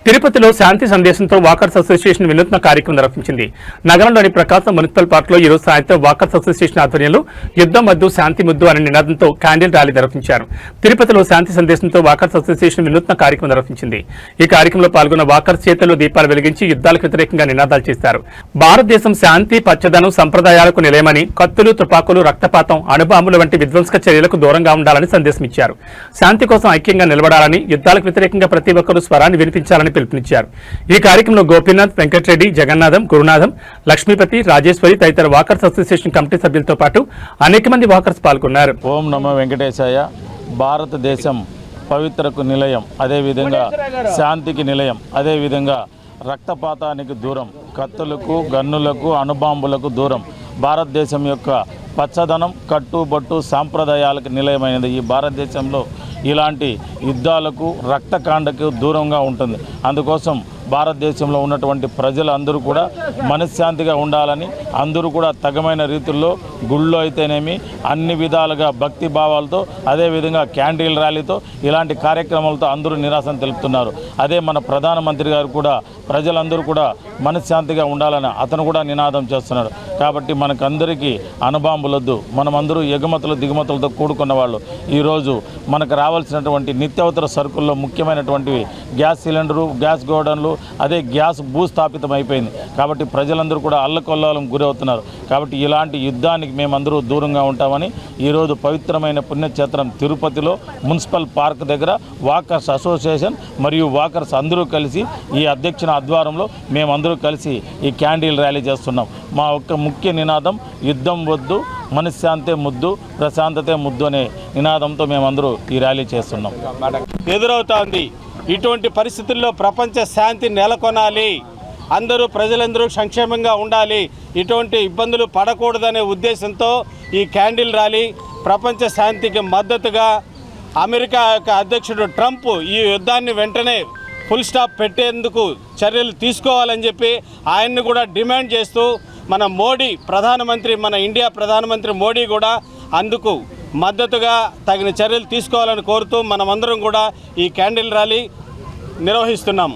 తిరుపతిలో శాంతి సందేశంతో walkers association వినూత్న కార్యక్రమం నిర్వహించింది. నగరంలోని ప్రకాశం మున్సిపల్ పార్క్ లో ఈ రోజు సాయంత్రం వాకర్స్ అసోసియేషన్ ఆధ్వర్యంలో యుద్ధం వద్దు శాంతి ముద్దు అనే నినాదంతో క్యాండిల్ ర్యాలీ నిర్వహించారు. తిరుపతిలో శాంతి సందేశంతో వాకర్స్ అసోసియేషన్ వినూత్న కార్యక్రమం నిర్వహించింది. ఈ కార్యక్రమంలో పాల్గొన్న వాకర్స్ చేతుల్లో దీపాలు వెలిగించి యుద్ధాలకు వ్యతిరేకంగా నినాదాలు చేశారు. భారతదేశం శాంతి, పచ్చదనం, సంప్రదాయాలకు నిలయమని, కత్తులు, తుపాకులు, రక్తపాతం, అణుబాంబుల వంటి విధ్వంసక చర్యలకు దూరంగా ఉండాలని సందేశం ఇచ్చారు. శాంతి కోసం ఐక్యంగా నిలబడాలని, యుద్ధాలకు వ్యతిరేకంగా ప్రతి ఒక్కరూ స్వరాన్ని వినిపించాలని పిలుపునిచ్చారు. ఈ కార్యక్రమంలో గోపీనాథ్, వెంకటరెడ్డి, జగన్నాథం, గురునాథం, లక్ష్మీపతి, రాజేశ్వరి తదితర వాకర్స్ అసోసియేషన్ కమిటీ సభ్యులతో పాటు అనేక మంది వాకర్స్ పాల్గొన్నారు. ఓం నమో వెంకటేశాయ. భారతదేశం పవిత్రకు నిలయం, అదేవిధంగా శాంతికి నిలయం, అదేవిధంగా రక్తపాతానికి దూరం, కత్తులకు, గన్నులకు, అణుబాంబులకు దూరం. భారతదేశం యొక్క పచ్చదనం, కట్టుబట్టు, సాంప్రదాయాలకు నిలయమైనది. ఈ భారతదేశంలో ఇలాంటి యుద్ధాలకు, రక్తకాండకు దూరంగా ఉంటుంది. అందుకోసం భారతదేశంలో ఉన్నటువంటి ప్రజలందరూ కూడా మనశ్శాంతిగా ఉండాలని, అందరూ కూడా తగమైన రీతుల్లో గుళ్ళో అయితేనేమి అన్ని విధాలుగా భక్తి భావాలతో, అదేవిధంగా క్యాండిల్ ర్యాలీతో, ఇలాంటి కార్యక్రమాలతో అందరూ నిరాశను తెలుపుతున్నారు. అదే మన ప్రధానమంత్రి గారు కూడా ప్రజలందరూ కూడా మనశ్శాంతిగా ఉండాలని అతను కూడా నినాదం చేస్తున్నాడు. కాబట్టి మనకందరికీ అణుబాంబులొద్దు, మనమందరూ ఎగుమతులు దిగుమతులతో కూడుకున్న వాళ్ళు. ఈరోజు మనకు రావాల్సినటువంటి నిత్యావసర సరుకుల్లో ముఖ్యమైనటువంటివి గ్యాస్ సిలిండరు, గ్యాస్ గోడౌన్లు, అదే గ్యాస్ భూస్థాపితం అయిపోయింది. కాబట్టి ప్రజలందరూ కూడా అల్లకొల్లాలం గురవుతున్నారు. కాబట్టి ఇలాంటి యుద్ధానికి మేమందరూ దూరంగా ఉంటామని ఈరోజు పవిత్రమైన పుణ్యక్షేత్రం తిరుపతిలో మున్సిపల్ పార్క్ దగ్గర వాకర్స్ అసోసియేషన్ మరియు వాకర్స్ అందరూ కలిసి ఈ అధ్యక్షుని ఆధ్వర్యంలో మేమందరూ కలిసి ఈ క్యాండిల్ ర్యాలీ చేస్తున్నాం. మా యొక్క ముఖ్య నినాదం యుద్ధం వద్దు, మనశ్శాంతే ముద్దు, ప్రశాంతతే ముద్దు అనే నినాదంతో మేమందరూ ఈ ర్యాలీ చేస్తున్నాం. ఎదురవుతోంది. ఇటువంటి పరిస్థితుల్లో ప్రపంచ శాంతి నెలకొనాలి, ప్రజలందరూ సంక్షేమంగా ఉండాలి, ఇటువంటి ఇబ్బందులు పడకూడదనే ఉద్దేశంతో ఈ క్యాండిల్ ర్యాలీ ప్రపంచ శాంతికి మద్దతుగా అమెరికా యొక్క అధ్యక్షుడు ట్రంప్ ఈ యుద్ధాన్ని వెంటనే ఫుల్ స్టాప్ పెట్టేందుకు చర్యలు తీసుకోవాలని చెప్పి ఆయన్ని కూడా డిమాండ్ చేస్తూ మన మోడీ ప్రధానమంత్రి, మన ఇండియా ప్రధానమంత్రి మోడీ కూడా అందుకు మద్దతుగా తగిన చర్యలు తీసుకోవాలని కోరుతూ మనమందరం కూడా ఈ క్యాండిల్ ర్యాలీ నిర్వహిస్తున్నాం.